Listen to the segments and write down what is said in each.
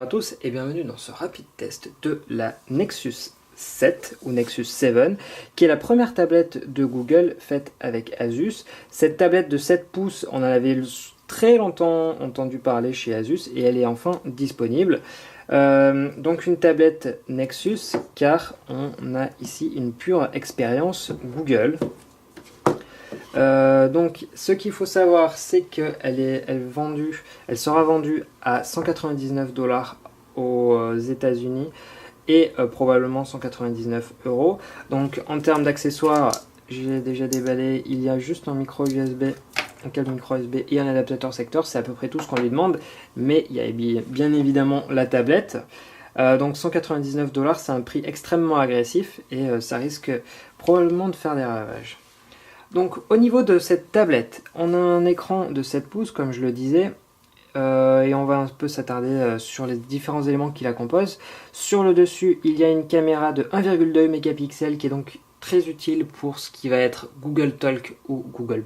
Bonjour à tous et bienvenue dans ce rapide test de la Nexus 7 ou Nexus 7 qui est la première tablette de Google faite avec Asus. Cette tablette de 7 pouces, on en avait très longtemps entendu parler chez Asus et elle est enfin disponible. Donc une tablette Nexus car on a ici une pure expérience Google. Donc ce qu'il faut savoir, c'est qu'elle elle sera vendue à 199 $ aux États-Unis et probablement 199 €. Donc en termes d'accessoires, j'ai déjà déballé, il y a juste un micro USB, un câble micro USB et un adaptateur secteur, c'est à peu près tout ce qu'on lui demande, mais il y a bien évidemment la tablette. Donc 199 $, c'est un prix extrêmement agressif et ça risque probablement de faire des ravages. Donc au niveau de cette tablette, on a un écran de 7 pouces comme je le disais, et on va un peu s'attarder sur les différents éléments qui la composent. Sur le dessus, il y a une caméra de 1,2 mégapixels qui est donc très utile pour ce qui va être Google Talk ou Google+.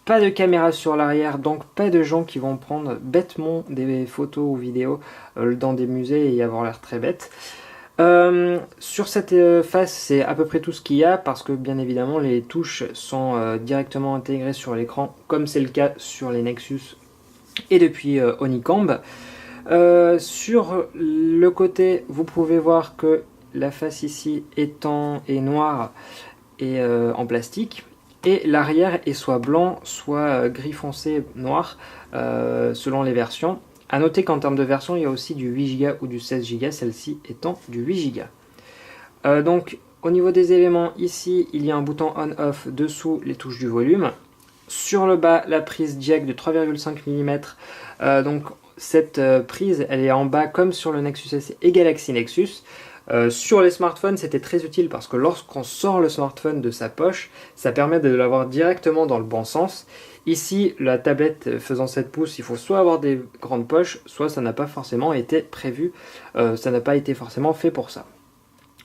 Pas de caméra sur l'arrière, donc pas de gens qui vont prendre bêtement des photos ou vidéos dans des musées et y avoir l'air très bête. Sur cette face, c'est à peu près tout ce qu'il y a parce que bien évidemment les touches sont directement intégrées sur l'écran comme c'est le cas sur les Nexus et depuis Honeycomb. Sur le côté, vous pouvez voir que la face ici est noire et en plastique et l'arrière est soit blanc soit gris foncé noir selon les versions. A noter qu'en termes de version, il y a aussi du 8 Go ou du 16 Go, celle-ci étant du 8 Go. Donc au niveau des éléments, ici il y a un bouton on-off, dessous les touches du volume. Sur le bas, la prise jack de 3,5 mm. Donc cette prise, elle est en bas comme sur le Nexus S et Galaxy Nexus. Sur les smartphones, c'était très utile parce que lorsqu'on sort le smartphone de sa poche, ça permet de l'avoir directement dans le bon sens. Ici, la tablette faisant 7 pouces, il faut soit avoir des grandes poches, soit ça n'a pas forcément été prévu, ça n'a pas été forcément fait pour ça.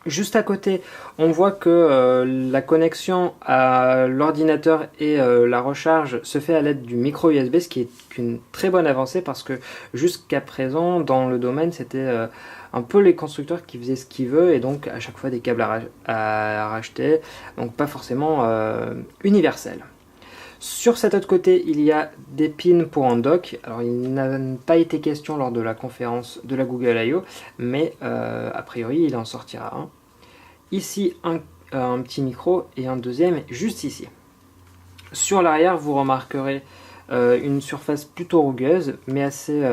Juste à côté, on voit que la connexion à l'ordinateur et la recharge se fait à l'aide du micro USB, ce qui est une très bonne avancée parce que jusqu'à présent, dans le domaine, c'était un peu les constructeurs qui faisaient ce qu'ils veulent et donc à chaque fois des câbles à racheter, donc pas forcément universel. Sur cet autre côté, il y a des pins pour un dock. Alors, il n'a pas été question lors de la conférence de la Google I/O, mais a priori, il en sortira un. Ici, un petit micro et un deuxième juste ici. Sur l'arrière, vous remarquerez une surface plutôt rugueuse, mais assez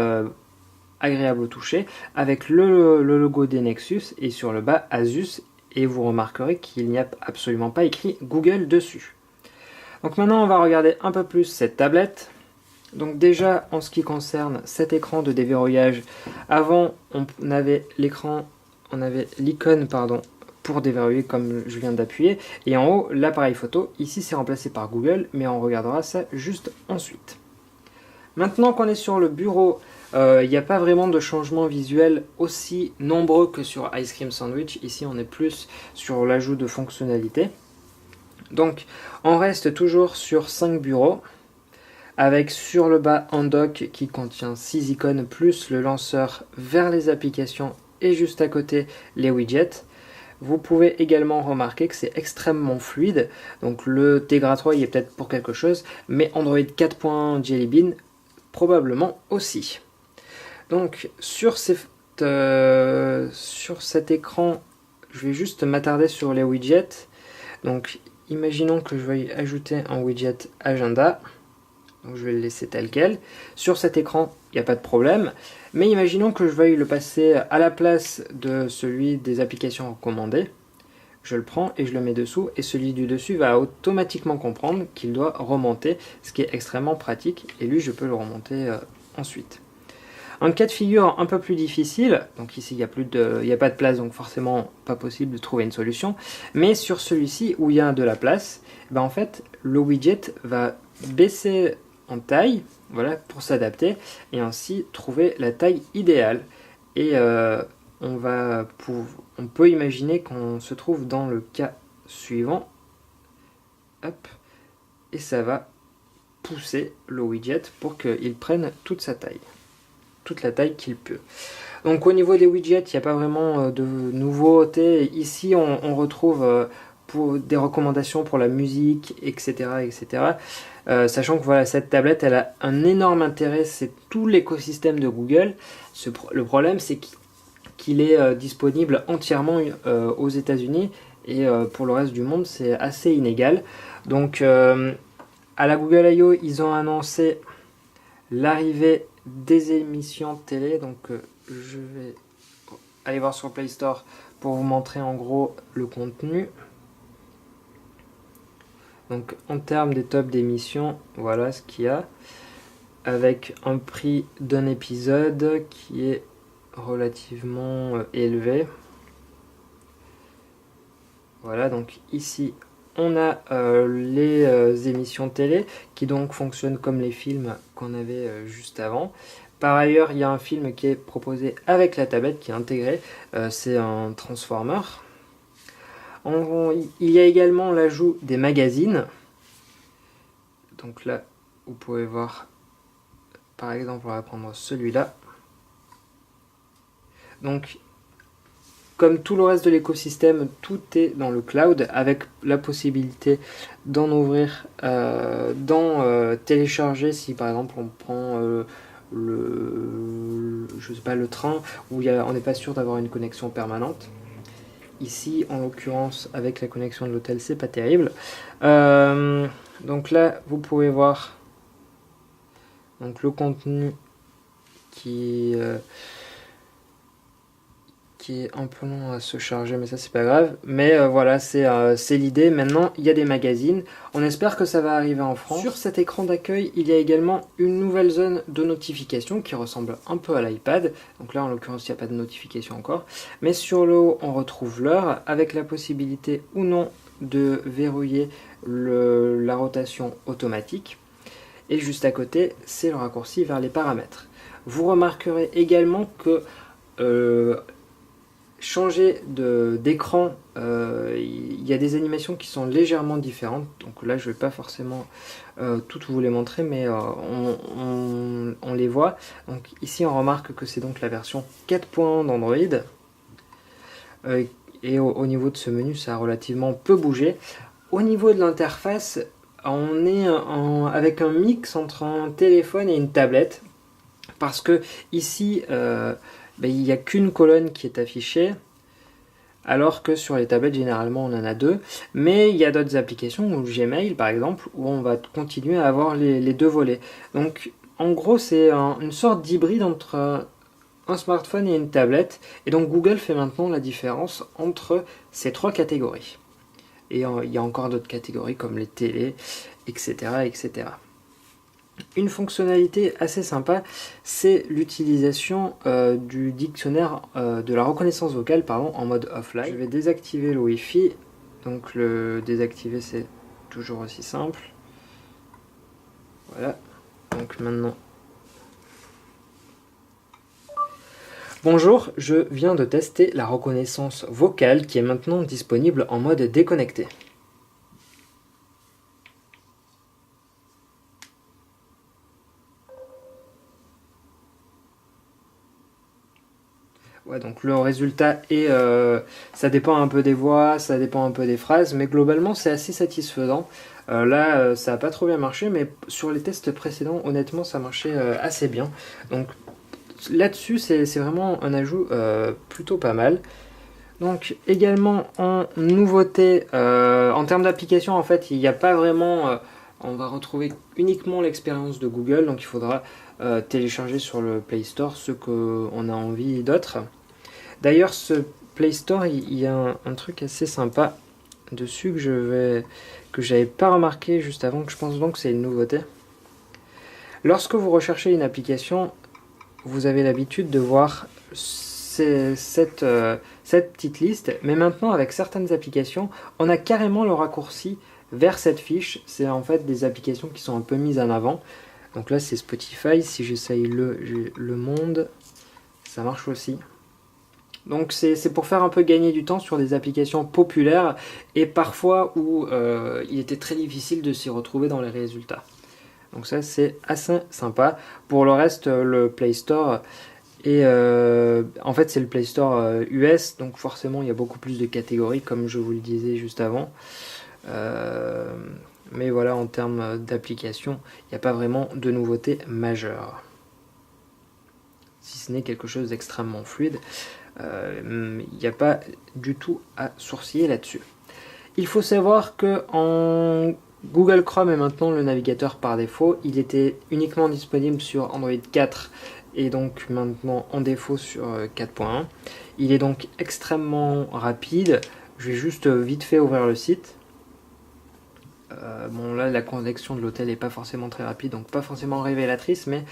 agréable au toucher, avec le logo des Nexus et sur le bas Asus, et vous remarquerez qu'il n'y a absolument pas écrit Google dessus. Donc maintenant on va regarder un peu plus cette tablette. Donc déjà en ce qui concerne cet écran de déverrouillage, avant on avait l'icône pour déverrouiller comme je viens d'appuyer, et en haut l'appareil photo. Ici c'est remplacé par Google, mais on regardera ça juste ensuite. Maintenant qu'on est sur le bureau, il n'y a pas vraiment de changement visuel aussi nombreux que sur Ice Cream Sandwich. Ici on est plus sur l'ajout de fonctionnalités. Donc on reste toujours sur 5 bureaux avec sur le bas un dock qui contient 6 icônes plus le lanceur vers les applications et juste à côté les widgets. Vous pouvez également remarquer que c'est extrêmement fluide, donc le Tegra 3 y est peut-être pour quelque chose, mais Android 4.1 Jelly Bean probablement aussi. Donc sur cet écran, je vais juste m'attarder sur les widgets. Donc imaginons que je veuille ajouter un widget agenda, donc je vais le laisser tel quel. Sur cet écran, il n'y a pas de problème, mais imaginons que je veuille le passer à la place de celui des applications recommandées. Je le prends et je le mets dessous, et celui du dessus va automatiquement comprendre qu'il doit remonter, ce qui est extrêmement pratique, et lui je peux le remonter ensuite. Un cas de figure un peu plus difficile, donc ici il n'y a pas de place, donc forcément pas possible de trouver une solution, mais sur celui-ci où il y a de la place, ben en fait le widget va baisser en taille, voilà, pour s'adapter, et ainsi trouver la taille idéale. Et on peut imaginer qu'on se trouve dans le cas suivant, hop, et ça va pousser le widget pour qu'il prenne toute sa taille. toute la taille qu'il peut. Donc au niveau des widgets, il n'y a pas vraiment de nouveautés. Ici, on retrouve pour des recommandations pour la musique, etc. etc. Sachant que voilà, cette tablette, elle a un énorme intérêt, c'est tout l'écosystème de Google. Le problème, c'est qu'il est disponible entièrement aux États-Unis et pour le reste du monde, c'est assez inégal. Donc à la Google I.O., ils ont annoncé l'arrivée des émissions télé. Donc je vais aller voir sur Play Store pour vous montrer en gros le contenu. Donc en termes des tops d'émissions, voilà ce qu'il y a, avec un prix d'un épisode qui est relativement élevé. Voilà, donc ici on a les émissions télé qui donc fonctionnent comme les films qu'on avait juste avant. Par ailleurs, il y a un film qui est proposé avec la tablette qui est intégré, c'est un Transformer. Il y a également l'ajout des magazines. Donc là, vous pouvez voir, par exemple, on va prendre celui-là. Donc, comme tout le reste de l'écosystème, tout est dans le cloud avec la possibilité d'en ouvrir, d'en télécharger si par exemple on prend je sais pas, le train où on n'est pas sûr d'avoir une connexion permanente. Ici, en l'occurrence, avec la connexion de l'hôtel, c'est pas terrible. Donc là, vous pouvez voir donc, le contenu qui est un peu long à se charger, mais ça c'est pas grave. Mais voilà, c'est l'idée. Maintenant, il y a des magazines. On espère que ça va arriver en France. Sur cet écran d'accueil, il y a également une nouvelle zone de notification qui ressemble un peu à l'iPad. Donc là, en l'occurrence, il n'y a pas de notification encore. Mais sur le haut, on retrouve l'heure avec la possibilité ou non de verrouiller la rotation automatique. Et juste à côté, c'est le raccourci vers les paramètres. Vous remarquerez également que changer d'écran, il y a des animations qui sont légèrement différentes. Donc là, je ne vais pas forcément toutes vous les montrer, mais on les voit. Donc ici, on remarque que c'est donc la version 4.1 d'Android. Et au niveau de ce menu, ça a relativement peu bougé. Au niveau de l'interface, on est avec un mix entre un téléphone et une tablette. Parce que ici, il n'y a qu'une colonne qui est affichée, alors que sur les tablettes, généralement, on en a deux. Mais il y a d'autres applications, comme Gmail, par exemple, où on va continuer à avoir les deux volets. Donc, en gros, c'est une sorte d'hybride entre un smartphone et une tablette. Et donc, Google fait maintenant la différence entre ces trois catégories. Et il y a encore d'autres catégories, comme les télés, etc., etc. Une fonctionnalité assez sympa, c'est l'utilisation du dictionnaire de la reconnaissance vocale en mode offline. Je vais désactiver le Wi-Fi, donc le désactiver c'est toujours aussi simple. Voilà, donc maintenant... Bonjour, je viens de tester la reconnaissance vocale qui est maintenant disponible en mode déconnecté. Ouais, donc le résultat est, ça dépend un peu des voix, ça dépend un peu des phrases, mais globalement c'est assez satisfaisant. Là, ça n'a pas trop bien marché, mais sur les tests précédents, honnêtement, ça marchait assez bien. Donc là-dessus, c'est vraiment un ajout plutôt pas mal. Donc également en nouveauté, en termes d'application, en fait, il n'y a pas vraiment... on va retrouver uniquement l'expérience de Google, donc il faudra télécharger sur le Play Store ce qu'on a envie d'autre. D'ailleurs, ce Play Store, il y a un truc assez sympa dessus que j'avais pas remarqué juste avant, que je pense donc que c'est une nouveauté. Lorsque vous recherchez une application, vous avez l'habitude de voir cette petite liste, mais maintenant avec certaines applications, on a carrément le raccourci vers cette fiche. C'est en fait des applications qui sont un peu mises en avant. Donc là c'est Spotify, si j'essaye le Monde, ça marche aussi. Donc c'est pour faire un peu gagner du temps sur des applications populaires et parfois où il était très difficile de s'y retrouver dans les résultats. Donc ça c'est assez sympa. Pour le reste, le Play Store et en fait c'est le Play Store US, donc forcément il y a beaucoup plus de catégories comme je vous le disais juste avant. Mais voilà, en termes d'application, il n'y a pas vraiment de nouveautés majeures. Si ce n'est quelque chose d'extrêmement fluide, il n'y a pas du tout à sourciller là-dessus. Il faut savoir que en Google Chrome est maintenant le navigateur par défaut. Il était uniquement disponible sur Android 4 et donc maintenant en défaut sur 4.1. Il est donc extrêmement rapide. Je vais juste vite fait ouvrir le site. Bon là la connexion de l'hôtel n'est pas forcément très rapide, donc pas forcément révélatrice, mais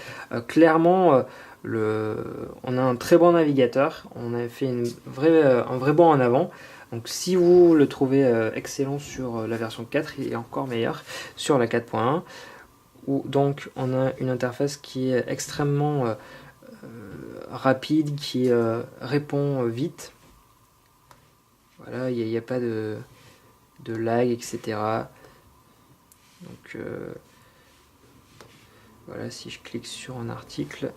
clairement on a un très bon navigateur, on a fait un vrai bond en avant. Donc si vous le trouvez excellent sur la version 4, il est encore meilleur sur la 4.1, où donc on a une interface qui est extrêmement rapide, qui répond vite. Voilà, il n'y a pas de lag, etc. Donc voilà, si je clique sur un article,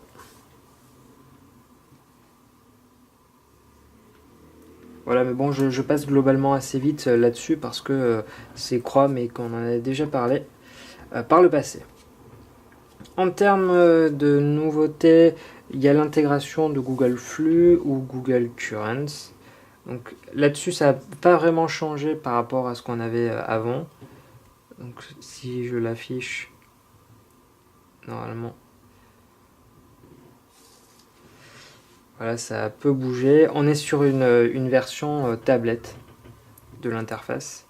voilà, mais bon, je passe globalement assez vite là-dessus parce que c'est Chrome et qu'on en a déjà parlé par le passé. En termes de nouveautés, il y a l'intégration de Google Flux ou Google Currents. Donc là-dessus, ça n'a pas vraiment changé par rapport à ce qu'on avait avant. Donc si je l'affiche, normalement, voilà, ça peut bouger. On est sur une version tablette de l'interface.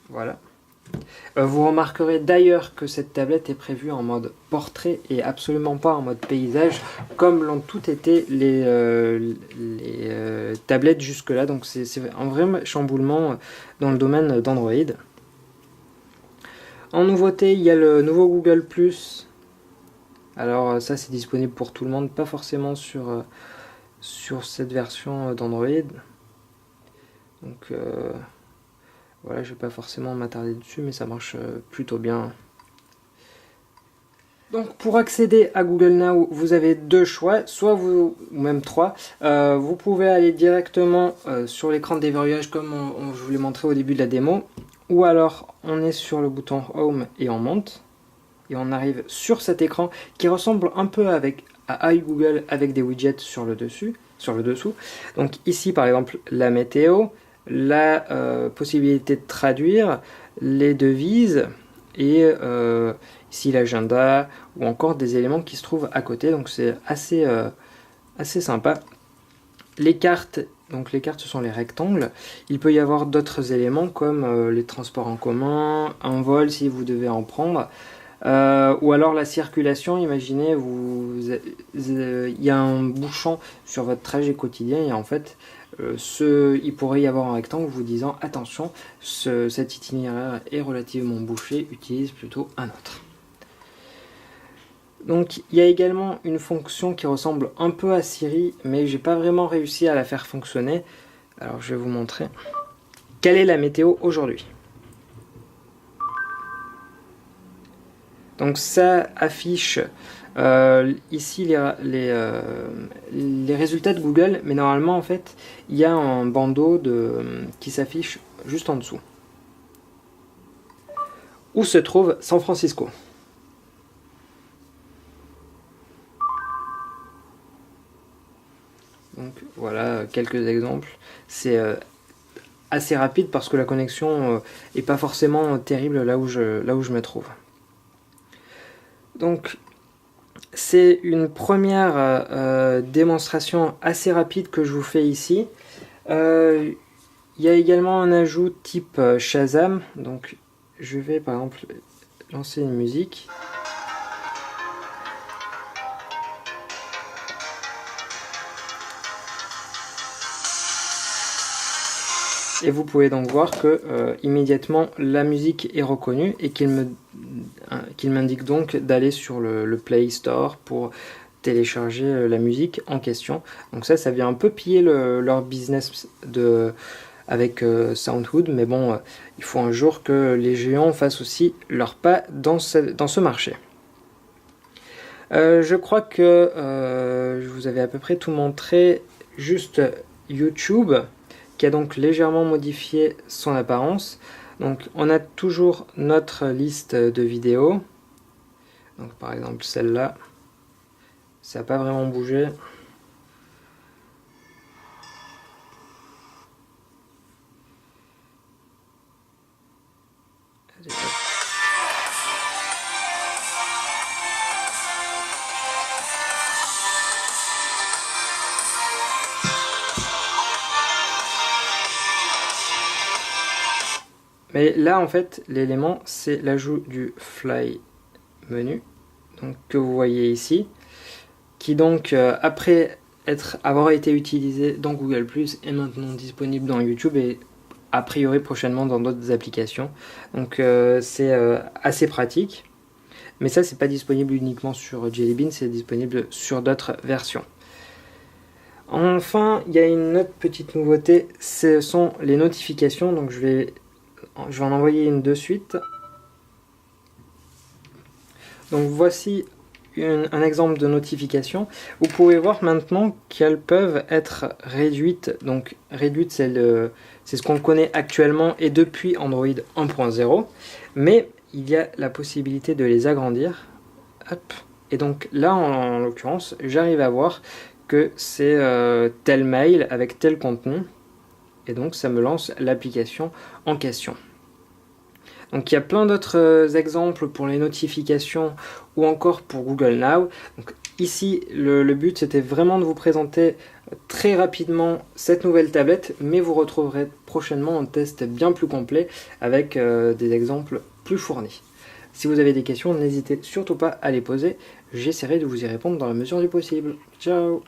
Voilà. Vous remarquerez d'ailleurs que cette tablette est prévue en mode portrait et absolument pas en mode paysage, comme l'ont toutes été les tablettes jusque-là. Donc c'est un vrai chamboulement dans le domaine d'Android. En nouveauté, il y a le nouveau Google+. Alors ça c'est disponible pour tout le monde, pas forcément sur cette version d'Android. Donc voilà, je vais pas forcément m'attarder dessus, mais ça marche plutôt bien. Donc pour accéder à Google Now, vous avez deux choix, ou même trois. Vous pouvez aller directement sur l'écran de déverrouillage comme je vous l'ai montré au début de la démo, ou alors on est sur le bouton Home et on monte, et on arrive sur cet écran qui ressemble un peu à iGoogle avec des widgets sur le dessous. Donc ici par exemple la météo, la possibilité de traduire, les devises et ici l'agenda ou encore des éléments qui se trouvent à côté, donc c'est assez sympa. Les cartes, donc les cartes ce sont les rectangles. Il peut y avoir d'autres éléments comme les transports en commun, un vol si vous devez en prendre, ou alors la circulation. Imaginez il y a un bouchon sur votre trajet quotidien et en fait il pourrait y avoir un rectangle vous disant attention, cet itinéraire est relativement bouché, utilise plutôt un autre. Donc il y a également une fonction qui ressemble un peu à Siri, mais j'ai pas vraiment réussi à la faire fonctionner. Alors je vais vous montrer. Quelle est la météo aujourd'hui? Donc ça affiche ici les résultats de Google, mais normalement en fait il y a un bandeau qui s'affiche juste en dessous. Où se trouve San Francisco? Donc voilà quelques exemples. C'est assez rapide parce que la connexion est pas forcément terrible là où je me trouve. Donc c'est une première démonstration assez rapide que je vous fais ici. Il y a également un ajout type Shazam. Donc je vais par exemple lancer une musique. Et vous pouvez donc voir que immédiatement la musique est reconnue et qu'il m'indique donc d'aller sur le Play Store pour télécharger la musique en question. Donc ça vient un peu piller leur business avec SoundHood, mais bon, il faut un jour que les géants fassent aussi leur pas dans ce marché. Je crois que je vous avais à peu près tout montré, juste YouTube, qui a donc légèrement modifié son apparence. Donc on a toujours notre liste de vidéos. Donc par exemple celle-là, ça n'a pas vraiment bougé. Allez, hop. Mais là en fait l'élément c'est l'ajout du fly menu, donc, que vous voyez ici, qui donc après avoir été utilisé dans Google+, est maintenant disponible dans YouTube et a priori prochainement dans d'autres applications. Donc c'est assez pratique. Mais ça c'est pas disponible uniquement sur Jelly Bean, c'est disponible sur d'autres versions. Enfin, il y a une autre petite nouveauté, ce sont les notifications. Donc je vais en envoyer une de suite. Donc voici un exemple de notification. Vous pouvez voir maintenant qu'elles peuvent être réduites. Donc réduite, c'est ce qu'on connaît actuellement et depuis Android 1.0. Mais il y a la possibilité de les agrandir. Hop. Et donc là, en l'occurrence, j'arrive à voir que c'est tel mail avec tel contenu. Et donc ça me lance l'application en question. Donc il y a plein d'autres exemples pour les notifications ou encore pour Google Now. Donc, ici, le but c'était vraiment de vous présenter très rapidement cette nouvelle tablette, mais vous retrouverez prochainement un test bien plus complet avec des exemples plus fournis. Si vous avez des questions, n'hésitez surtout pas à les poser, j'essaierai de vous y répondre dans la mesure du possible. Ciao!